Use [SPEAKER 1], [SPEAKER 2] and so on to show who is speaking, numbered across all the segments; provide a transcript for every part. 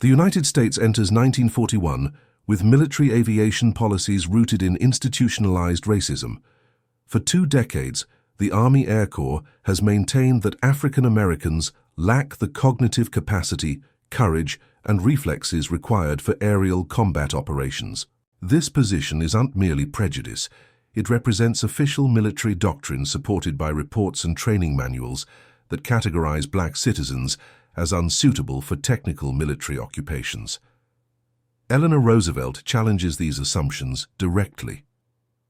[SPEAKER 1] The United States enters 1941 with military aviation policies rooted in institutionalized racism. For 2 decades, the Army Air Corps has maintained that African Americans lack the cognitive capacity, courage, and reflexes required for aerial combat operations. This position isn't merely prejudice. It represents official military doctrine supported by reports and training manuals that categorize black citizens as unsuitable for technical military occupations. Eleanor Roosevelt challenges these assumptions directly.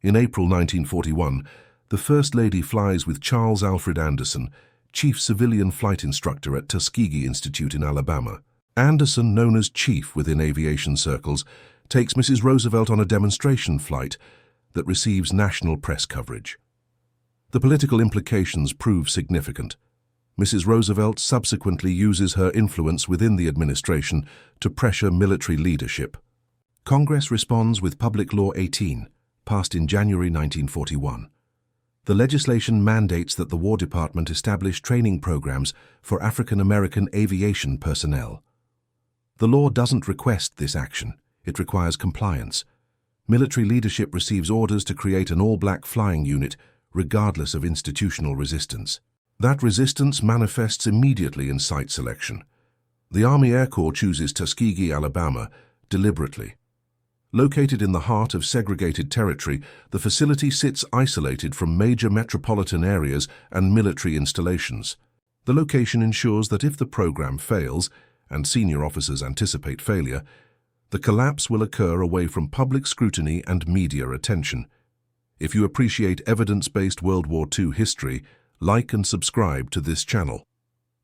[SPEAKER 1] In April 1941, the First Lady flies with Charles Alfred Anderson, Chief Civilian Flight Instructor at Tuskegee Institute in Alabama. Anderson, known as Chief within aviation circles, takes Mrs. Roosevelt on a demonstration flight that receives national press coverage. The political implications prove significant. Mrs. Roosevelt subsequently uses her influence within the administration to pressure military leadership. Congress responds with Public Law 18, passed in January 1941. The legislation mandates that the War Department establish training programs for African American aviation personnel. The law doesn't request this action, it requires compliance. Military leadership receives orders to create an all-black flying unit, regardless of institutional resistance. That resistance manifests immediately in site selection. The Army Air Corps chooses Tuskegee, Alabama, deliberately. Located in the heart of segregated territory, the facility sits isolated from major metropolitan areas and military installations. The location ensures that if the program fails, and senior officers anticipate failure, the collapse will occur away from public scrutiny and media attention. If you appreciate evidence-based World War II history, like and subscribe to this channel.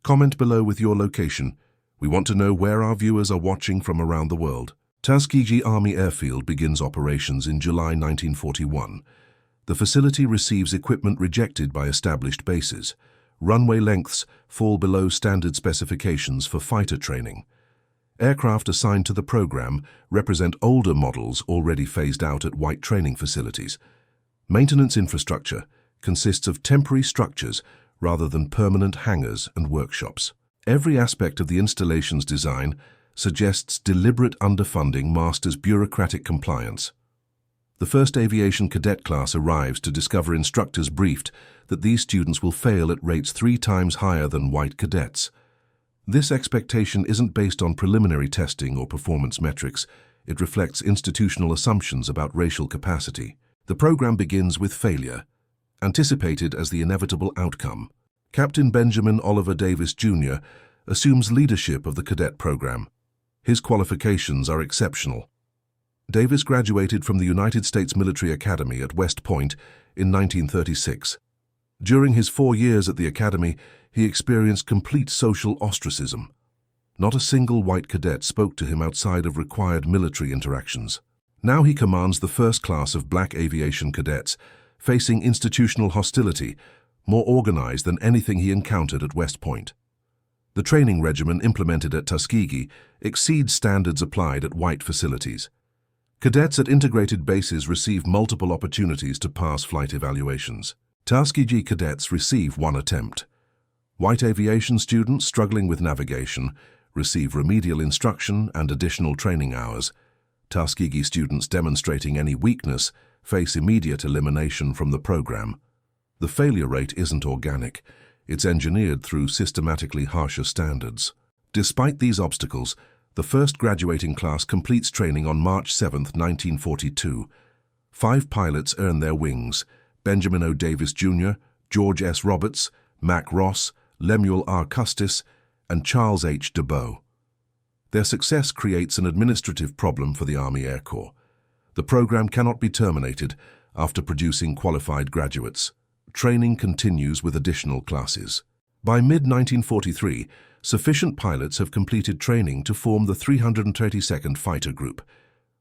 [SPEAKER 1] Comment below with your location. We want to know where our viewers are watching from around the world. Tuskegee Army Airfield begins operations in July 1941. The facility receives equipment rejected by established bases. Runway lengths fall below standard specifications for fighter training. Aircraft assigned to the program represent older models already phased out at white training facilities. Maintenance infrastructure consists of temporary structures rather than permanent hangars and workshops. Every aspect of the installation's design suggests deliberate underfunding masters bureaucratic compliance. The first aviation cadet class arrives to discover instructors briefed that these students will fail at rates 3 times higher than white cadets. This expectation isn't based on preliminary testing or performance metrics. It reflects institutional assumptions about racial capacity. The program begins with failure, anticipated as the inevitable outcome. Captain Benjamin Oliver Davis, Jr. assumes leadership of the cadet program. His qualifications are exceptional. Davis graduated from the United States Military Academy at West Point in 1936. During his 4 years at the academy, he experienced complete social ostracism. Not a single white cadet spoke to him outside of required military interactions. Now he commands the first class of black aviation cadets, facing institutional hostility, more organized than anything he encountered at West Point. The training regimen implemented at Tuskegee exceeds standards applied at white facilities. Cadets at integrated bases receive multiple opportunities to pass flight evaluations. Tuskegee cadets receive 1 attempt. White aviation students struggling with navigation receive remedial instruction and additional training hours. Tuskegee students demonstrating any weakness face immediate elimination from the program. The failure rate isn't organic. It's engineered through systematically harsher standards. Despite these obstacles, the first graduating class completes training on March 7, 1942. 5 pilots earn their wings: Benjamin O. Davis, Jr., George S. Roberts, Mac Ross, Lemuel R. Custis, and Charles H. DeBow. Their success creates an administrative problem for the Army Air Corps. The program cannot be terminated after producing qualified graduates. Training continues with additional classes. By mid-1943, sufficient pilots have completed training to form the 332nd Fighter Group.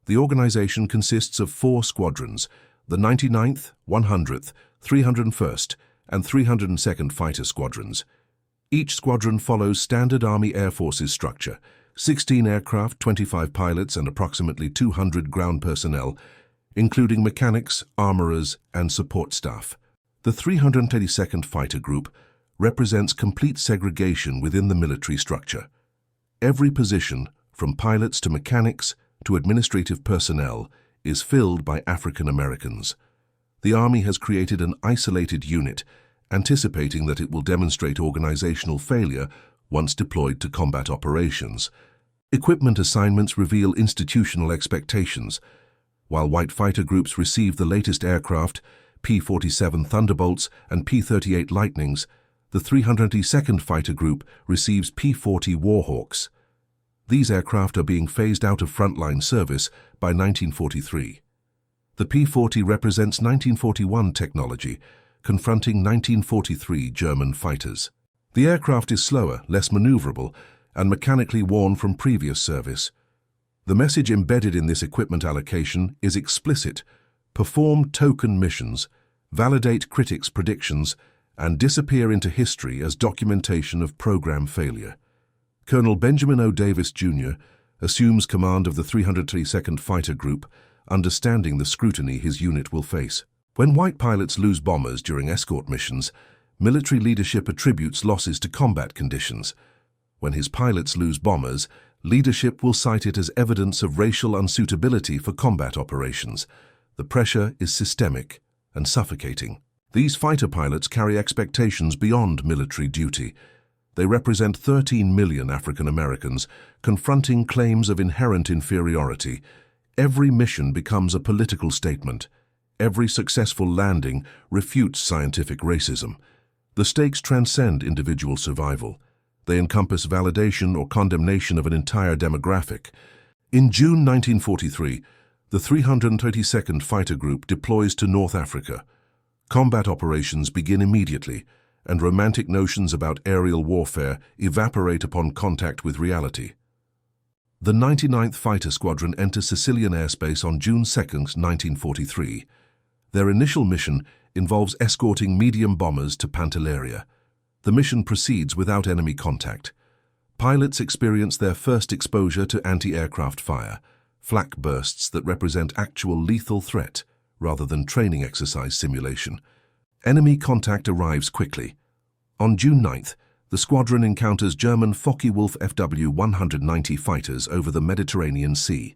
[SPEAKER 1] The organization consists of 4 squadrons: the 99th, 100th, 301st, and 302nd Fighter Squadrons. Each squadron follows standard Army Air Forces structure: 16 aircraft, 25 pilots, and approximately 200 ground personnel, including mechanics, armorers, and support staff. The 332nd Fighter Group represents complete segregation within the military structure. Every position, from pilots to mechanics to administrative personnel, is filled by African Americans. The Army has created an isolated unit, anticipating that it will demonstrate organizational failure once deployed to combat operations. Equipment assignments reveal institutional expectations. While white fighter groups receive the latest aircraft, P-47 Thunderbolts and P-38 Lightnings, the 302nd Fighter Group receives P-40 Warhawks. These aircraft are being phased out of frontline service by 1943. The P-40 represents 1941 technology, confronting 1943 German fighters. The aircraft is slower, less maneuverable, and mechanically worn from previous service. The message embedded in this equipment allocation is explicit: perform token missions, validate critics' predictions, and disappear into history as documentation of program failure. Colonel Benjamin O. Davis, Jr. assumes command of the 302nd Fighter Group, understanding the scrutiny his unit will face. When white pilots lose bombers during escort missions, military leadership attributes losses to combat conditions. When his pilots lose bombers, leadership will cite it as evidence of racial unsuitability for combat operations. The pressure is systemic and suffocating. These fighter pilots carry expectations beyond military duty. They represent 13 million African Americans, confronting claims of inherent inferiority. Every mission becomes a political statement. Every successful landing refutes scientific racism. The stakes transcend individual survival. They encompass validation or condemnation of an entire demographic. In June 1943, the 332nd Fighter Group deploys to North Africa. Combat operations begin immediately, and romantic notions about aerial warfare evaporate upon contact with reality. The 99th Fighter Squadron enters Sicilian airspace on June 2, 1943. Their initial mission involves escorting medium bombers to Pantelleria. The mission proceeds without enemy contact. Pilots experience their first exposure to anti-aircraft fire, flak bursts that represent actual lethal threat rather than training exercise simulation. Enemy contact arrives quickly. On June 9th, the squadron encounters German Focke-Wulf FW-190 fighters over the Mediterranean Sea.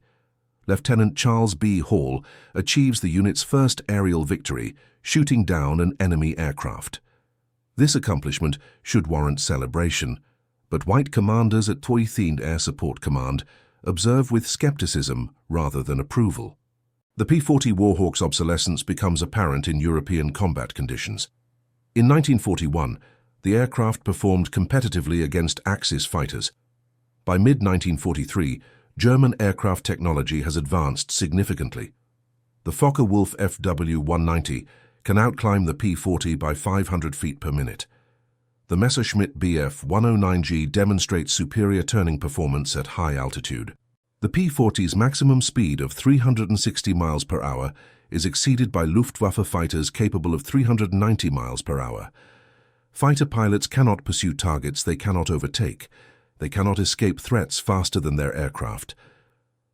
[SPEAKER 1] Lieutenant Charles B. Hall achieves the unit's first aerial victory, shooting down an enemy aircraft. This accomplishment should warrant celebration, but white commanders at 13th Air Support Command observe with skepticism rather than approval. The P-40 Warhawk's obsolescence becomes apparent in European combat conditions. In 1941, the aircraft performed competitively against Axis fighters. By mid-1943, German aircraft technology has advanced significantly. The Focke-Wulf FW-190 can outclimb the P-40 by 500 feet per minute. The Messerschmitt Bf-109G demonstrates superior turning performance at high altitude. The P-40's maximum speed of 360 miles per hour is exceeded by Luftwaffe fighters capable of 390 miles per hour. Fighter pilots cannot pursue targets they cannot overtake. They cannot escape threats faster than their aircraft.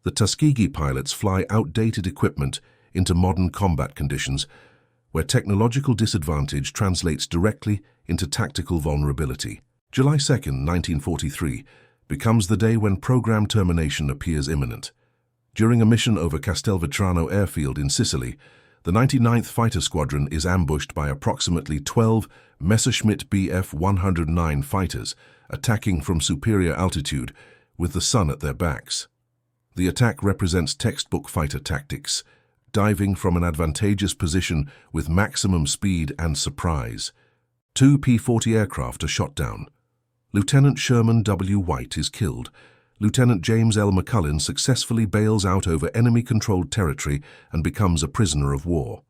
[SPEAKER 1] The Tuskegee pilots fly outdated equipment into modern combat conditions, where technological disadvantage translates directly into tactical vulnerability. July 2, 1943, becomes the day when program termination appears imminent. During a mission over Castelvetrano Airfield in Sicily, the 99th Fighter Squadron is ambushed by approximately 12 Messerschmitt Bf-109 fighters, attacking from superior altitude with the sun at their backs. The attack represents textbook fighter tactics, diving from an advantageous position with maximum speed and surprise. 2 P-40 aircraft are shot down. Lieutenant Sherman W. White is killed. Lieutenant James L. McCullin successfully bails out over enemy-controlled territory and becomes a prisoner of war.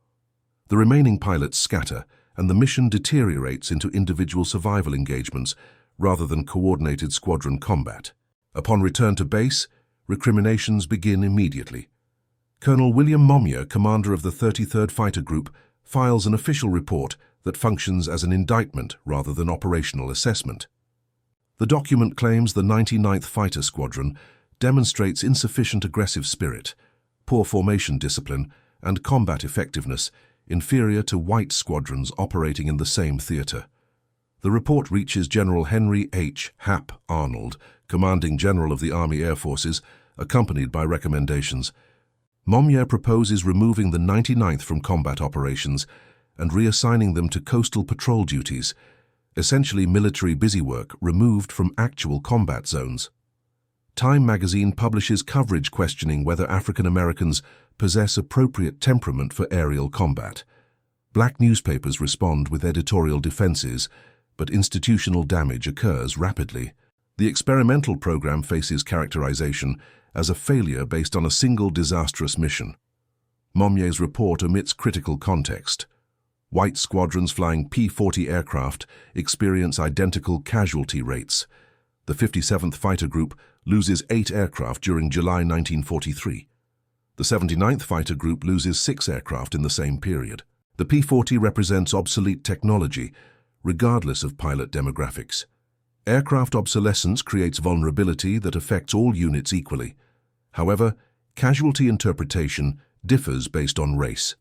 [SPEAKER 1] The remaining pilots scatter, and the mission deteriorates into individual survival engagements rather than coordinated squadron combat. Upon return to base, recriminations begin immediately. Colonel William Momyer, commander of the 33rd Fighter Group, files an official report that functions as an indictment rather than operational assessment. The document claims the 99th Fighter Squadron demonstrates insufficient aggressive spirit, poor formation discipline, and combat effectiveness inferior to white squadrons operating in the same theater. The report reaches General Henry H. Hap Arnold, commanding general of the Army Air Forces, accompanied by recommendations. Momyer proposes removing the 99th from combat operations and reassigning them to coastal patrol duties, essentially military busywork removed from actual combat zones. Time magazine publishes coverage questioning whether African Americans possess appropriate temperament for aerial combat. Black newspapers respond with editorial defenses, but institutional damage occurs rapidly. The experimental program faces characterization as a failure based on a single disastrous mission. Mommier's report omits critical context. White squadrons flying P-40 aircraft experience identical casualty rates. The 57th Fighter Group loses 8 aircraft during July 1943. The 79th Fighter Group loses 6 aircraft in the same period. The P-40 represents obsolete technology, regardless of pilot demographics. Aircraft obsolescence creates vulnerability that affects all units equally. However, casualty interpretation differs based on race.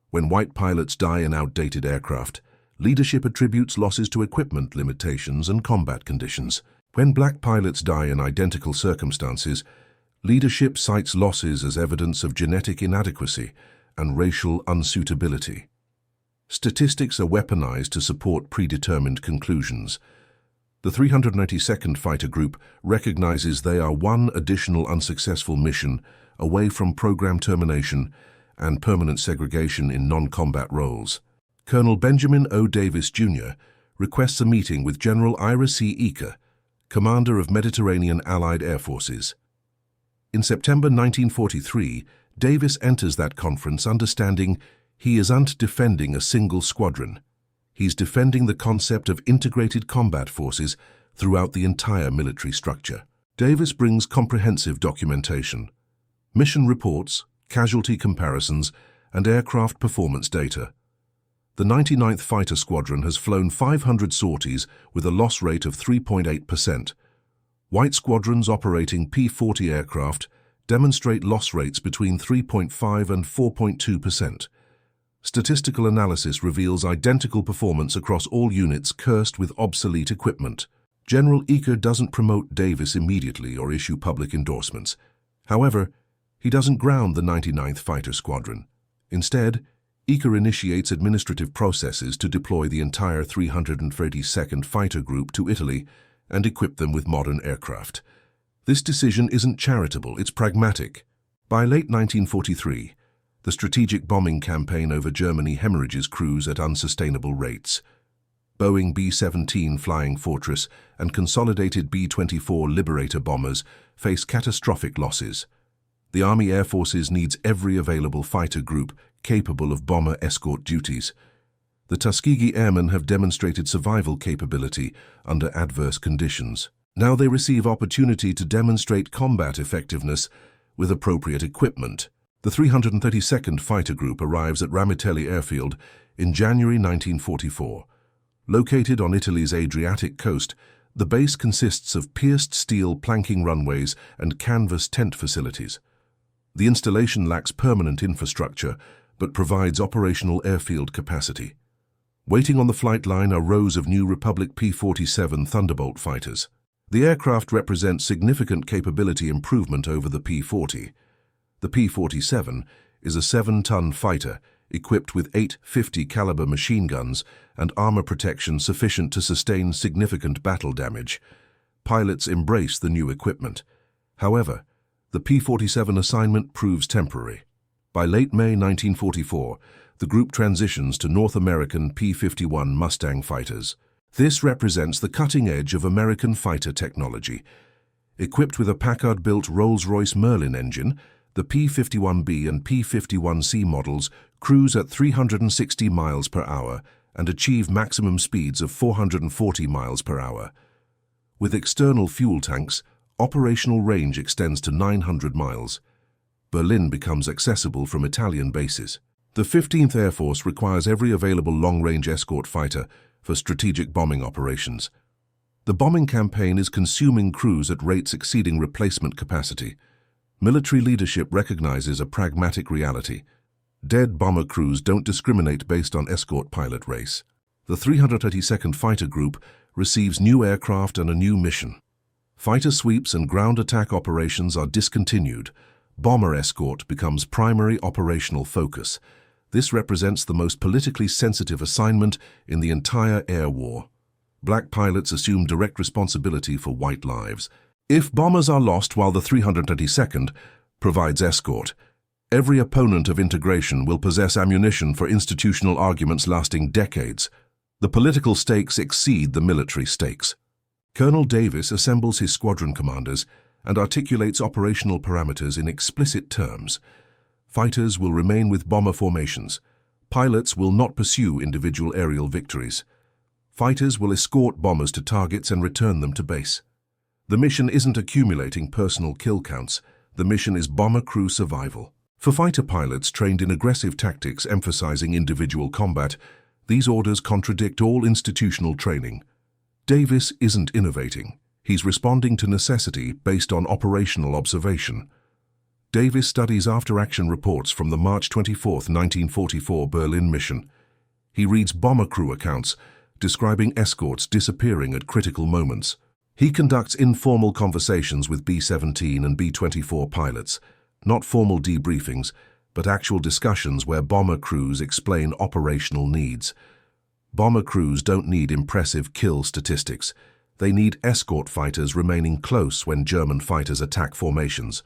[SPEAKER 1] When white pilots die in outdated aircraft, leadership attributes losses to equipment limitations and combat conditions. When black pilots die in identical circumstances, leadership cites losses as evidence of genetic inadequacy and racial unsuitability. Statistics are weaponized to support predetermined conclusions. The 392nd Fighter Group recognizes they are one additional unsuccessful mission away from program termination and permanent segregation in non-combat roles. Colonel Benjamin O. Davis, Jr. requests a meeting with General Ira C. Eaker, commander of Mediterranean Allied Air Forces. In September 1943, Davis enters that conference understanding he isn't defending a single squadron. He's defending the concept of integrated combat forces throughout the entire military structure. Davis brings comprehensive documentation, mission reports, casualty comparisons, and aircraft performance data. The 99th Fighter Squadron has flown 500 sorties with a loss rate of 3.8%. White squadrons operating P-40 aircraft demonstrate loss rates between 3.5 and 4.2%. Statistical analysis reveals identical performance across all units cursed with obsolete equipment. General Eaker doesn't promote Davis immediately or issue public endorsements. However, he doesn't ground the 99th Fighter Squadron. Instead, Eaker initiates administrative processes to deploy the entire 332nd Fighter Group to Italy and equip them with modern aircraft. This decision isn't charitable, it's pragmatic. By late 1943, the strategic bombing campaign over Germany hemorrhages crews at unsustainable rates. Boeing B-17 Flying Fortress and consolidated B-24 Liberator bombers face catastrophic losses. The Army Air Forces needs every available fighter group capable of bomber escort duties. The Tuskegee Airmen have demonstrated survival capability under adverse conditions. Now they receive opportunity to demonstrate combat effectiveness with appropriate equipment. The 332nd Fighter Group arrives at Ramitelli Airfield in January 1944. Located on Italy's Adriatic coast, the base consists of pierced steel planking runways and canvas tent facilities. The installation lacks permanent infrastructure, but provides operational airfield capacity. Waiting on the flight line are rows of new Republic P-47 Thunderbolt fighters. The aircraft represents significant capability improvement over the P-40. The P-47 is a 7-ton fighter equipped with 8 50 caliber machine guns and armor protection sufficient to sustain significant battle damage. Pilots embrace the new equipment. However, the P-47 assignment proves temporary. By late May 1944, the group transitions to North American P-51 Mustang fighters. This represents the cutting edge of American fighter technology. Equipped with a Packard-built Rolls-Royce Merlin engine, the P-51B and P-51C models cruise at 360 miles per hour and achieve maximum speeds of 440 miles per hour. With external fuel tanks, operational range extends to 900 miles. Berlin becomes accessible from Italian bases. The 15th Air Force requires every available long-range escort fighter for strategic bombing operations. The bombing campaign is consuming crews at rates exceeding replacement capacity. Military leadership recognizes a pragmatic reality. Dead bomber crews don't discriminate based on escort pilot race. The 332nd Fighter Group receives new aircraft and a new mission. Fighter sweeps and ground attack operations are discontinued. Bomber escort becomes primary operational focus. This represents the most politically sensitive assignment in the entire air war. Black pilots assume direct responsibility for white lives. If bombers are lost while the 322nd provides escort, every opponent of integration will possess ammunition for institutional arguments lasting decades. The political stakes exceed the military stakes. Colonel Davis assembles his squadron commanders and articulates operational parameters in explicit terms. Fighters will remain with bomber formations. Pilots will not pursue individual aerial victories. Fighters will escort bombers to targets and return them to base. The mission isn't accumulating personal kill counts. The mission is bomber crew survival. For fighter pilots trained in aggressive tactics emphasizing individual combat, these orders contradict all institutional training. Davis isn't innovating. He's responding to necessity based on operational observation. Davis studies after-action reports from the March 24, 1944 Berlin mission. He reads bomber crew accounts describing escorts disappearing at critical moments. He conducts informal conversations with B-17 and B-24 pilots, not formal debriefings, but actual discussions where bomber crews explain operational needs. Bomber crews don't need impressive kill statistics. They need escort fighters remaining close when German fighters attack formations.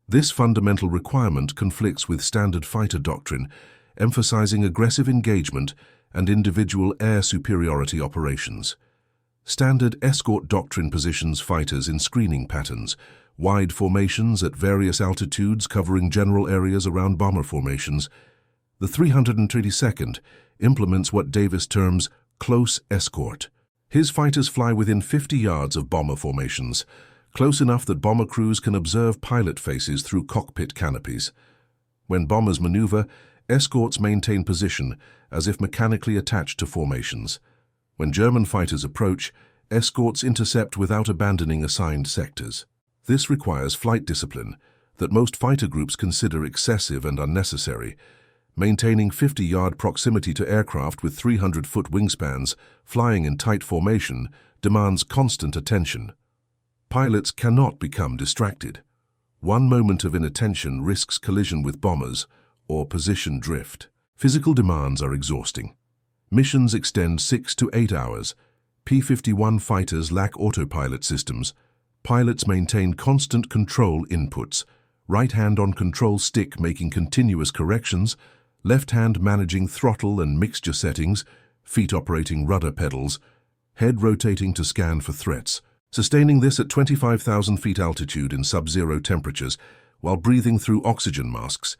[SPEAKER 1] This fundamental requirement conflicts with standard fighter doctrine, emphasizing aggressive engagement and individual air superiority operations. Standard escort doctrine positions fighters in screening patterns, wide formations at various altitudes covering general areas around bomber formations. The 322nd implements what Davis terms close-escort. His fighters fly within 50 yards of bomber formations, close enough that bomber crews can observe pilot faces through cockpit canopies. When bombers maneuver, escorts maintain position as if mechanically attached to formations. When German fighters approach, escorts intercept without abandoning assigned sectors. This requires flight discipline that most fighter groups consider excessive and unnecessary. Maintaining 50-yard proximity to aircraft with 300-foot wingspans, flying in tight formation, demands constant attention. Pilots cannot become distracted. One moment of inattention risks collision with bombers or position drift. Physical demands are exhausting. Missions extend 6 to 8 hours. P-51 fighters lack autopilot systems. Pilots maintain constant control inputs, right hand on control stick making continuous corrections, left hand managing throttle and mixture settings, feet operating rudder pedals, head rotating to scan for threats. Sustaining this at 25,000 feet altitude in sub-zero temperatures while breathing through oxygen masks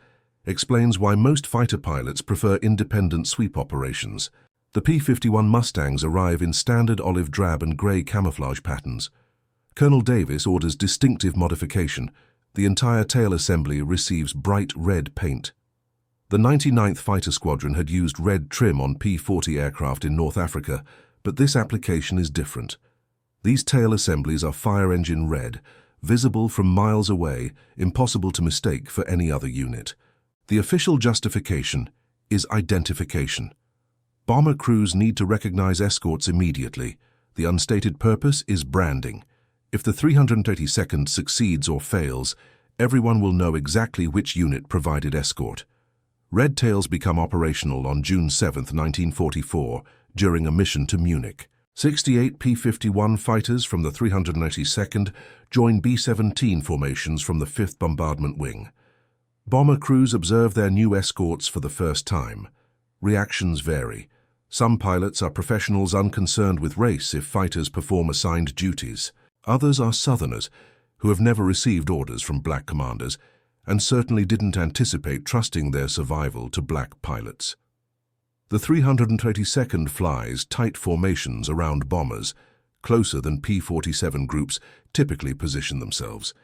[SPEAKER 1] explains why most fighter pilots prefer independent sweep operations. The P-51 Mustangs arrive in standard olive drab and gray camouflage patterns. Colonel Davis orders distinctive modification. The entire tail assembly receives bright red paint. The 99th Fighter Squadron had used red trim on P-40 aircraft in North Africa, but this application is different. These tail assemblies are fire engine red, visible from miles away, impossible to mistake for any other unit. The official justification is identification. Bomber crews need to recognize escorts immediately. The unstated purpose is branding. If the 332nd succeeds or fails, everyone will know exactly which unit provided escort. Red tails become operational on June 7, 1944, during a mission to Munich. 68 P-51 fighters from the 392nd join B-17 formations from the 5th Bombardment Wing. Bomber crews observe their new escorts for the first time. Reactions vary. Some pilots are professionals unconcerned with race if fighters perform assigned duties. Others are Southerners who have never received orders from black commanders and certainly didn't anticipate trusting their survival to black pilots. The 322nd flies tight formations around bombers, closer than P-47 groups typically position themselves.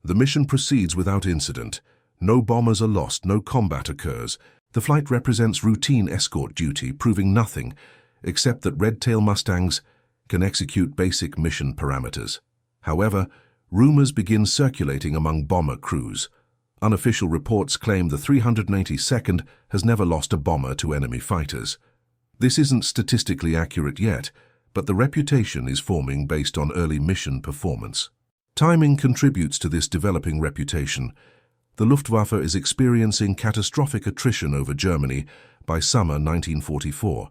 [SPEAKER 1] The mission proceeds without incident. No bombers are lost, no combat occurs. The flight represents routine escort duty, proving nothing except that red-tail Mustangs can execute basic mission parameters. However, rumors begin circulating among bomber crews. Unofficial reports claim the 382nd has never lost a bomber to enemy fighters. This isn't statistically accurate yet, but the reputation is forming based on early mission performance. Timing contributes to this developing reputation. The Luftwaffe is experiencing catastrophic attrition over Germany by summer 1944.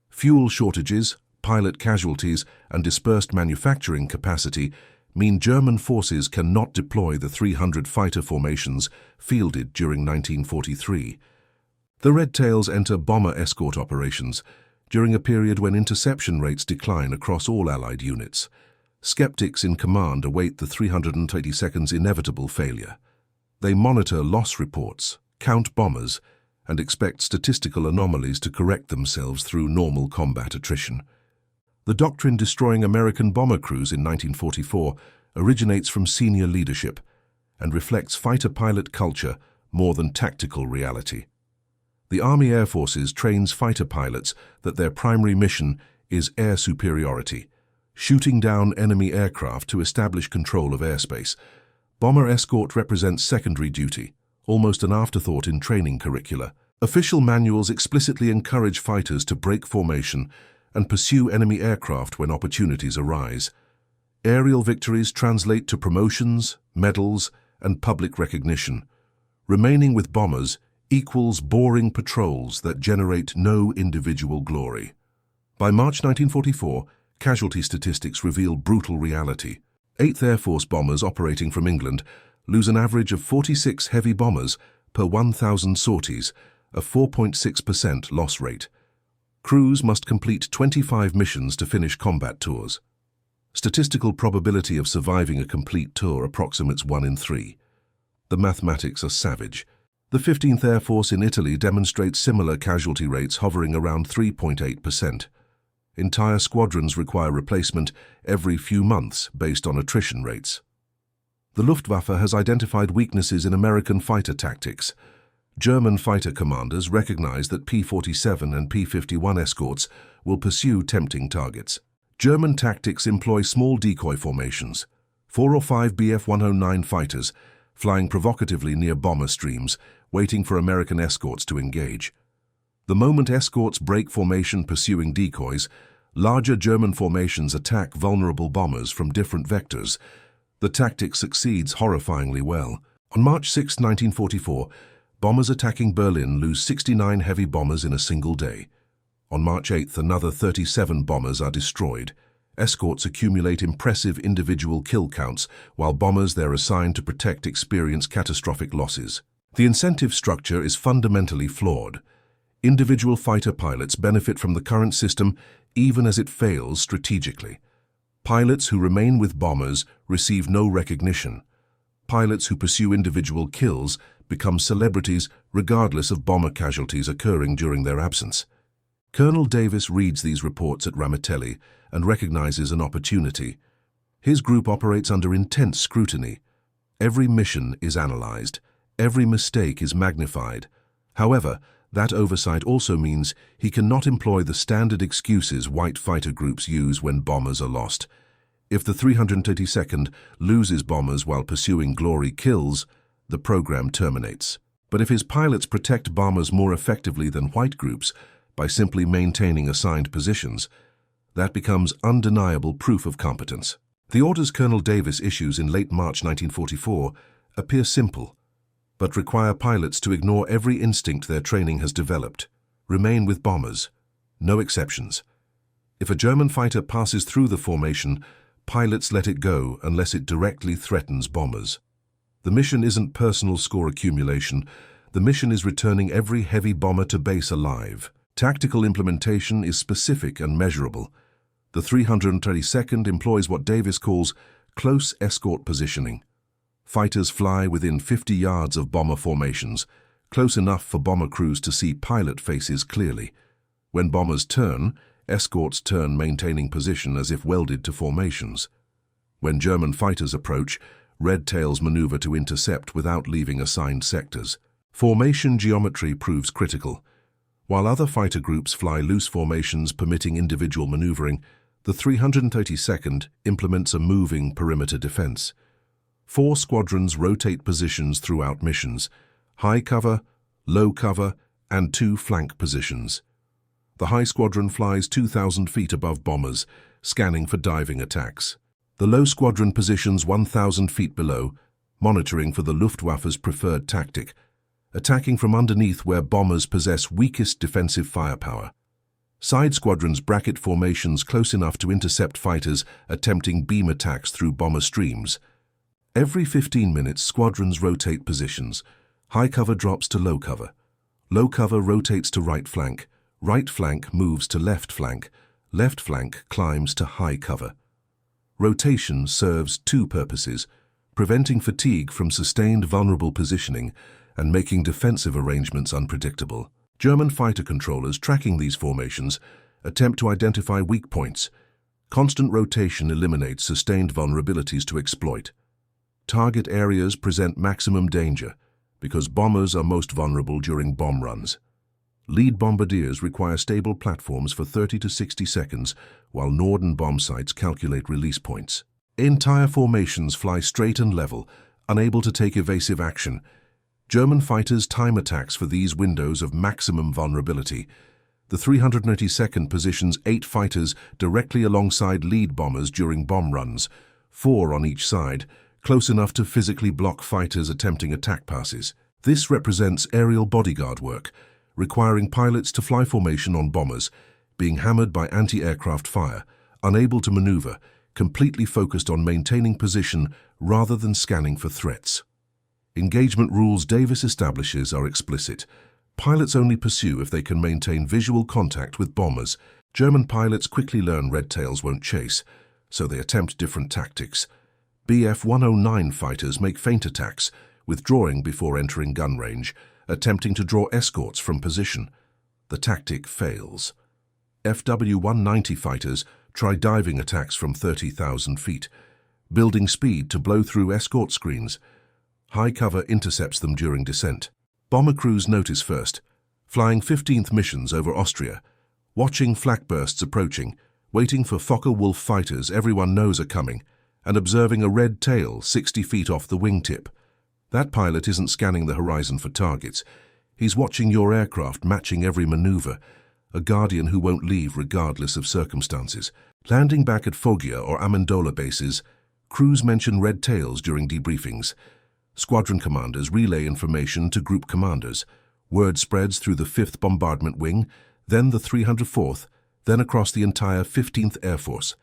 [SPEAKER 1] Fuel shortages, pilot casualties, and dispersed manufacturing capacity mean German forces cannot deploy the 300 fighter formations fielded during 1943. The Red Tails enter bomber escort operations during a period when interception rates decline across all Allied units. Skeptics in command await the 322nd's inevitable failure. They monitor loss reports, count bombers, and expect statistical anomalies to correct themselves through normal combat attrition. The doctrine destroying American bomber crews in 1944 originates from senior leadership and reflects fighter pilot culture more than tactical reality. The Army Air Forces trains fighter pilots that their primary mission is air superiority, shooting down enemy aircraft to establish control of airspace. Bomber escort represents secondary duty, almost an afterthought in training curricula. Official manuals explicitly encourage fighters to break formation and pursue enemy aircraft when opportunities arise. Aerial victories translate to promotions, medals, and public recognition. Remaining with bombers equals boring patrols that generate no individual glory. By March 1944, casualty statistics reveal brutal reality. 8th Air Force bombers operating from England lose an average of 46 heavy bombers per 1,000 sorties, a 4.6% loss rate. Crews must complete 25 missions to finish combat tours. Statistical probability of surviving a complete tour approximates 1 in 3. The mathematics are savage. The 15th Air Force in Italy demonstrates similar casualty rates hovering around 3.8%. Entire squadrons require replacement every few months based on attrition rates. The Luftwaffe has identified weaknesses in American fighter tactics. German fighter commanders recognize that P-47 and P-51 escorts will pursue tempting targets. German tactics employ small decoy formations, 4 or 5 Bf-109 fighters flying provocatively near bomber streams, waiting for American escorts to engage. The moment escorts break formation pursuing decoys, larger German formations attack vulnerable bombers from different vectors. The tactic succeeds horrifyingly well. On March 6, 1944, bombers attacking Berlin lose 69 heavy bombers in a single day. On March 8th, another 37 bombers are destroyed. Escorts accumulate impressive individual kill counts, while bombers they're assigned to protect experience catastrophic losses. The incentive structure is fundamentally flawed. Individual fighter pilots benefit from the current system even as it fails strategically. Pilots who remain with bombers receive no recognition. Pilots who pursue individual kills become celebrities regardless of bomber casualties occurring during their absence. Colonel Davis reads these reports at Ramitelli and recognizes an opportunity. His group operates under intense scrutiny. Every mission is analyzed. Every mistake is magnified. However, that oversight also means he cannot employ the standard excuses white fighter groups use when bombers are lost. If the 332nd loses bombers while pursuing glory kills, the program terminates. But if his pilots protect bombers more effectively than white groups by simply maintaining assigned positions, that becomes undeniable proof of competence. The orders Colonel Davis issues in late March 1944 appear simple, but require pilots to ignore every instinct their training has developed. Remain with bombers. No exceptions. If a German fighter passes through the formation, pilots let it go unless it directly threatens bombers. The mission isn't personal score accumulation. The mission is returning every heavy bomber to base alive. Tactical implementation is specific and measurable. The 332nd employs what Davis calls close-escort positioning. Fighters fly within 50 yards of bomber formations, close enough for bomber crews to see pilot faces clearly. When bombers turn, escorts turn, maintaining position as if welded to formations. When German fighters approach, Red Tails maneuver to intercept without leaving assigned sectors. Formation geometry proves critical. While other fighter groups fly loose formations permitting individual maneuvering, the 332nd implements a moving perimeter defense. 4 squadrons rotate positions throughout missions: high cover, low cover, and 2 flank positions. The high squadron flies 2,000 feet above bombers, scanning for diving attacks. The low squadron positions 1,000 feet below, monitoring for the Luftwaffe's preferred tactic, attacking from underneath where bombers possess weakest defensive firepower. Side squadrons bracket formations close enough to intercept fighters attempting beam attacks through bomber streams. Every 15 minutes, squadrons rotate positions. High cover drops to low cover. Low cover rotates to right flank moves to left flank climbs to high cover. Rotation serves two purposes: preventing fatigue from sustained vulnerable positioning and making defensive arrangements unpredictable. German fighter controllers tracking these formations attempt to identify weak points. Constant rotation eliminates sustained vulnerabilities to exploit. Target areas present maximum danger because bombers are most vulnerable during bomb runs. Lead bombardiers require stable platforms for 30 to 60 seconds, while Norden bomb sites calculate release points. Entire formations fly straight and level, unable to take evasive action. German fighters time attacks for these windows of maximum vulnerability. The 392nd positions 8 fighters directly alongside lead bombers during bomb runs, 4 on each side, close enough to physically block fighters attempting attack passes. This represents aerial bodyguard work, requiring pilots to fly formation on bombers, being hammered by anti-aircraft fire, unable to maneuver, completely focused on maintaining position rather than scanning for threats. Engagement rules Davis establishes are explicit. Pilots only pursue if they can maintain visual contact with bombers. German pilots quickly learn red tails won't chase, so they attempt different tactics. Bf 109 fighters make feint attacks, withdrawing before entering gun range, attempting to draw escorts from position. The tactic fails. FW 190 fighters try diving attacks from 30,000 feet, building speed to blow through escort screens. High cover intercepts them during descent. Bomber crews notice first, flying 15th missions over Austria, watching flak bursts approaching, waiting for Focke-Wulf fighters everyone knows are coming, and observing a red tail 60 feet off the wingtip. That pilot isn't scanning the horizon for targets. He's watching your aircraft, matching every maneuver, a guardian who won't leave regardless of circumstances. Landing back at Foggia or Amendola bases, crews mention red tails during debriefings. Squadron commanders relay information to group commanders. Word spreads through the 5th Bombardment Wing, then the 304th, then across the entire 15th Air Force.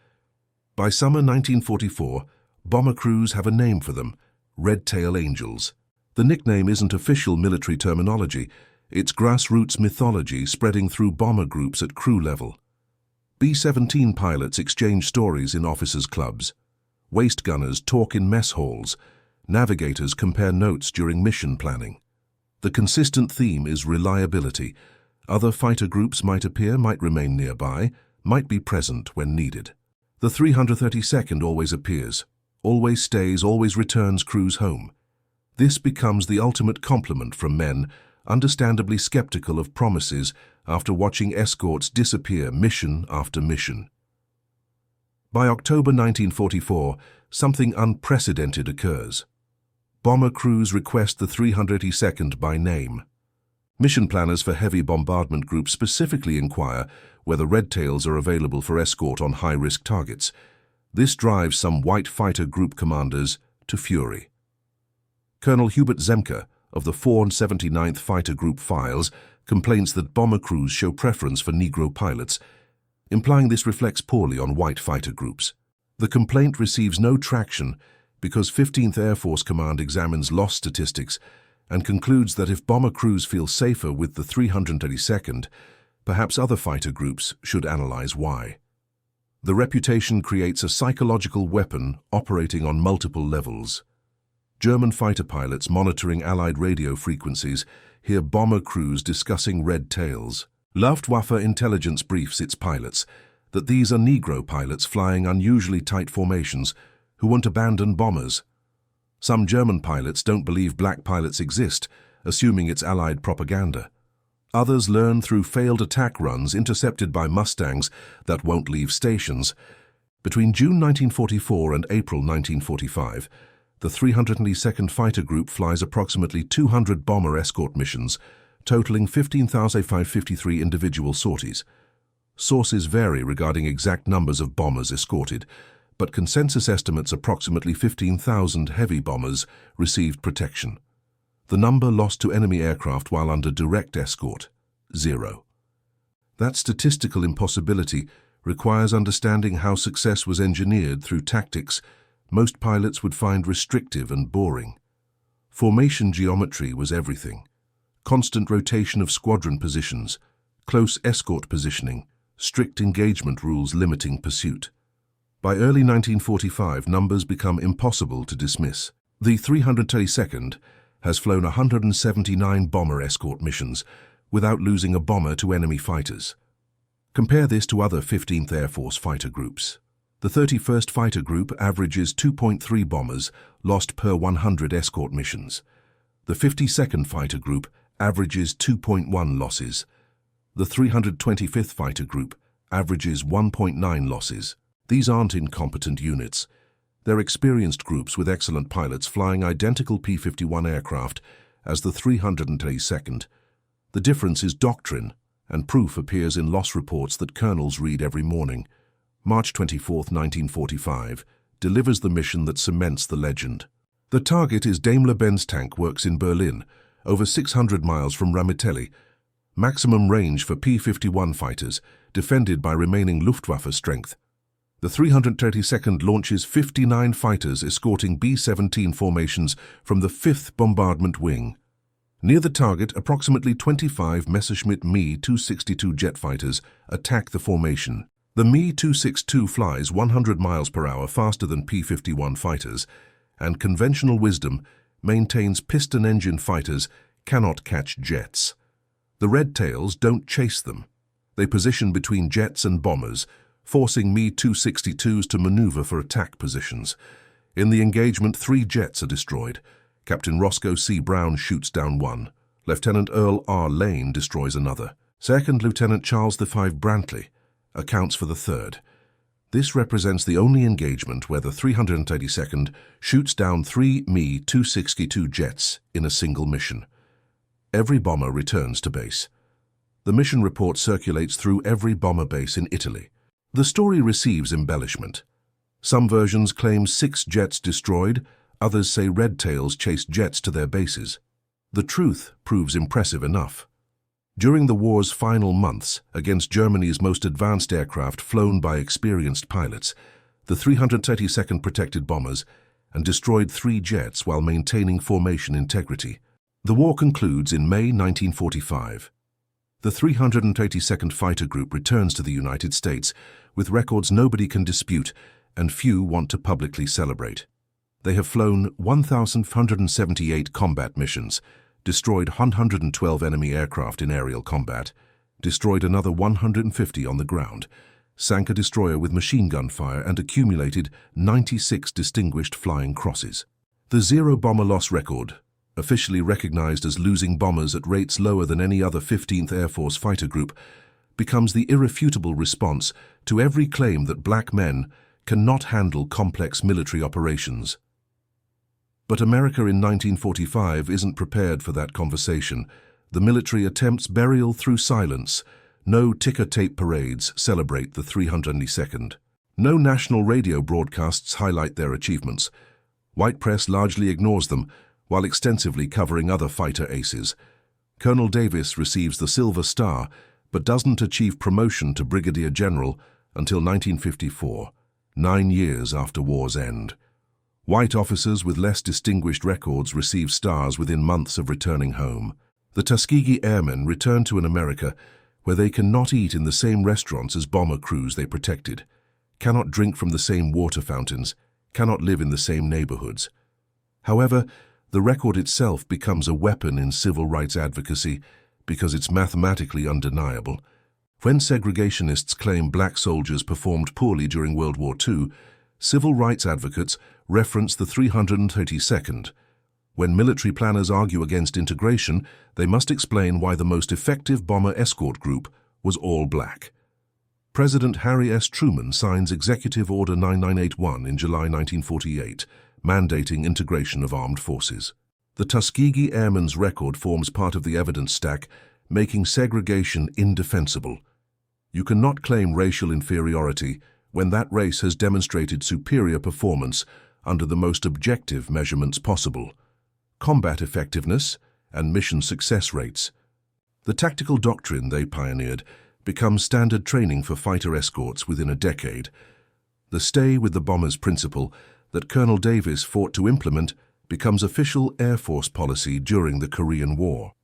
[SPEAKER 1] By summer 1944, bomber crews have a name for them: Red Tail Angels. The nickname isn't official military terminology, it's grassroots mythology spreading through bomber groups at crew level. B-17 pilots exchange stories in officers' clubs. Waist gunners talk in mess halls. Navigators compare notes during mission planning. The consistent theme is reliability. Other fighter groups might appear, might remain nearby, might be present when needed. The 332nd always appears, always stays, always returns crews home. This becomes the ultimate compliment from men, understandably skeptical of promises after watching escorts disappear mission after mission. By October 1944, something unprecedented occurs. Bomber crews request the 382nd by name. Mission planners for heavy bombardment groups specifically inquire whether red tails are available for escort on high-risk targets. This drives some white fighter group commanders to fury. Colonel Hubert Zemke of the 479th Fighter Group files complains that bomber crews show preference for Negro pilots, implying this reflects poorly on white fighter groups. The complaint receives no traction because 15th Air Force Command examines loss statistics and concludes that if bomber crews feel safer with the 332nd, perhaps other fighter groups should analyze why. The reputation creates a psychological weapon operating on multiple levels. German fighter pilots monitoring Allied radio frequencies hear bomber crews discussing red tails. Luftwaffe intelligence briefs its pilots that these are Negro pilots flying unusually tight formations who won't abandon bombers. Some German pilots don't believe black pilots exist, assuming it's Allied propaganda. Others learn through failed attack runs intercepted by Mustangs that won't leave stations. Between June 1944 and April 1945, the 302nd Fighter Group flies approximately 200 bomber escort missions, totaling 15,553 individual sorties. Sources vary regarding exact numbers of bombers escorted, but consensus estimates approximately 15,000 heavy bombers received protection. The number lost to enemy aircraft while under direct escort, 0. That statistical impossibility requires understanding how success was engineered through tactics most pilots would find restrictive and boring. Formation geometry was everything. Constant rotation of squadron positions, close escort positioning, strict engagement rules limiting pursuit. By early 1945, numbers become impossible to dismiss. The 332nd has flown 179 bomber escort missions without losing a bomber to enemy fighters. Compare this to other 15th Air Force fighter groups. The 31st Fighter Group averages 2.3 bombers lost per 100 escort missions. The 52nd Fighter Group averages 2.1 losses. The 325th Fighter Group averages 1.9 losses. These aren't incompetent units. They're experienced groups with excellent pilots flying identical P-51 aircraft as the 332nd. The difference is doctrine, and proof appears in loss reports that colonels read every morning. March 24, 1945, delivers the mission that cements the legend. The target is Daimler-Benz Tank Works in Berlin, over 600 miles from Ramitelli. Maximum range for P-51 fighters, defended by remaining Luftwaffe strength. The 332nd launches 59 fighters escorting B-17 formations from the 5th Bombardment Wing. Near the target, approximately 25 Messerschmitt Me-262 jet fighters attack the formation. The Me-262 flies 100 miles per hour faster than P-51 fighters, and conventional wisdom maintains piston-engine fighters cannot catch jets. The Red Tails don't chase them. They position between jets and bombers, forcing Me-262s to maneuver for attack positions. In the engagement, 3 jets are destroyed. Captain Roscoe C. Brown shoots down one. Lieutenant Earl R. Lane destroys another. Second Lieutenant Charles V. Brantley accounts for the third. This represents the only engagement where the 332nd shoots down 3 Me-262 jets in a single mission. Every bomber returns to base. The mission report circulates through every bomber base in Italy. The story receives embellishment. Some versions claim 6 jets destroyed, others say Red Tails chased jets to their bases. The truth proves impressive enough. During the war's final months, against Germany's most advanced aircraft flown by experienced pilots, the 332nd protected bombers and destroyed 3 jets while maintaining formation integrity. The war concludes in May 1945. The 332nd Fighter Group returns to the United States with records nobody can dispute and few want to publicly celebrate. They have flown 1,178 combat missions, destroyed 112 enemy aircraft in aerial combat, destroyed another 150 on the ground, sank a destroyer with machine gun fire and accumulated 96 distinguished flying crosses. The zero bomber loss record, officially recognized as losing bombers at rates lower than any other 15th Air Force fighter group, becomes the irrefutable response to every claim that black men cannot handle complex military operations. But America in 1945 isn't prepared for that conversation. The military attempts burial through silence. No ticker-tape parades celebrate the 332nd. No national radio broadcasts highlight their achievements. White press largely ignores them, while extensively covering other fighter aces. Colonel Davis receives the Silver Star, but doesn't achieve promotion to Brigadier General until 1954, 9 years after war's end. White officers with less distinguished records receive stars within months of returning home. The Tuskegee Airmen return to an America where they cannot eat in the same restaurants as bomber crews they protected, cannot drink from the same water fountains, cannot live in the same neighborhoods. However, the record itself becomes a weapon in civil rights advocacy because it's mathematically undeniable. When segregationists claim black soldiers performed poorly during World War II, civil rights advocates reference the 332nd. When military planners argue against integration, they must explain why the most effective bomber escort group was all black. President Harry S. Truman signs Executive Order 9981 in July 1948, mandating integration of armed forces. The Tuskegee Airmen's record forms part of the evidence stack, making segregation indefensible. You cannot claim racial inferiority when that race has demonstrated superior performance under the most objective measurements possible: combat effectiveness and mission success rates. The tactical doctrine they pioneered becomes standard training for fighter escorts within a decade. The stay with the bombers principle that Colonel Davis fought to implement becomes official Air Force policy during the Korean War.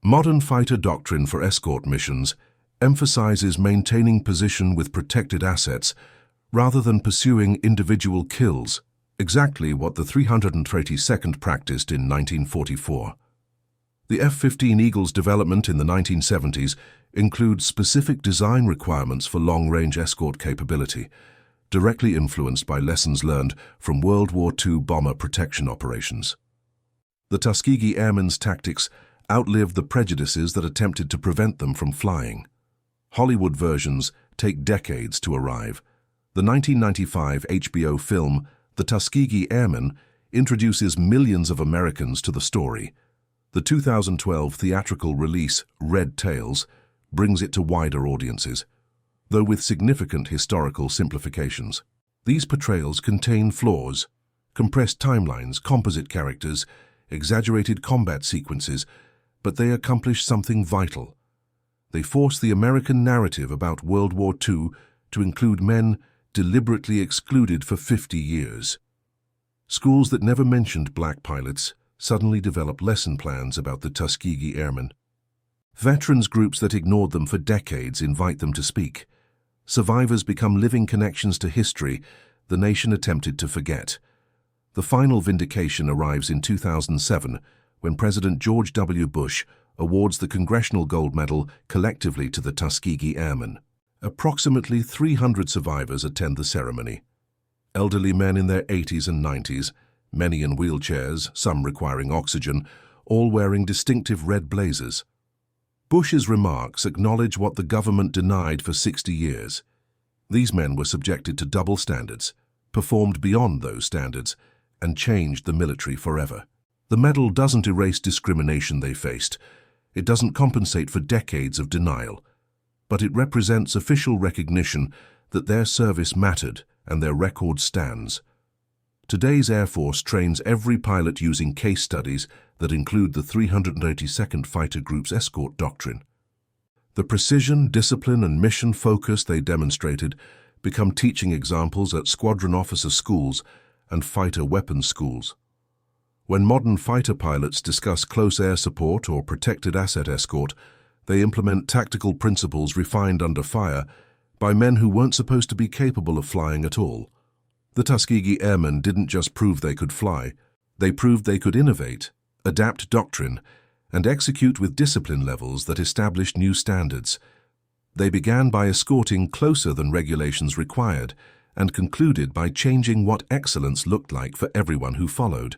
[SPEAKER 1] Modern fighter doctrine for escort missions emphasizes maintaining position with protected assets rather than pursuing individual kills, exactly what the 332nd practiced in 1944. The F-15 Eagle's development in the 1970s includes specific design requirements for long-range escort capability, directly influenced by lessons learned from World War II bomber protection operations. The Tuskegee Airmen's tactics outlived the prejudices that attempted to prevent them from flying. Hollywood versions take decades to arrive. The 1995 HBO film, The Tuskegee Airmen, introduces millions of Americans to the story. The 2012 theatrical release, Red Tails, brings it to wider audiences, though with significant historical simplifications. These portrayals contain flaws: compressed timelines, composite characters, exaggerated combat sequences, but they accomplish something vital. They force the American narrative about World War II to include men deliberately excluded for 50 years. Schools that never mentioned black pilots suddenly develop lesson plans about the Tuskegee Airmen. Veterans groups that ignored them for decades invite them to speak. Survivors become living connections to history the nation attempted to forget. The final vindication arrives in 2007 when President George W. Bush awards the Congressional Gold Medal collectively to the Tuskegee Airmen. Approximately 300 survivors attend the ceremony. Elderly men in their 80s and 90s, many in wheelchairs, some requiring oxygen, all wearing distinctive red blazers. Bush's remarks acknowledge what the government denied for 60 years. These men were subjected to double standards, performed beyond those standards, and changed the military forever. The medal doesn't erase discrimination they faced. It doesn't compensate for decades of denial. But it represents official recognition that their service mattered and their record stands. Today's Air Force trains every pilot using case studies that include the 382nd Fighter Group's escort doctrine. The precision, discipline, and mission focus they demonstrated become teaching examples at squadron officer schools and fighter weapons schools. When modern fighter pilots discuss close air support or protected asset escort, they implement tactical principles refined under fire by men who weren't supposed to be capable of flying at all. The Tuskegee Airmen didn't just prove they could fly, they proved they could innovate, adapt doctrine, and execute with discipline levels that established new standards. They began by escorting closer than regulations required and concluded by changing what excellence looked like for everyone who followed.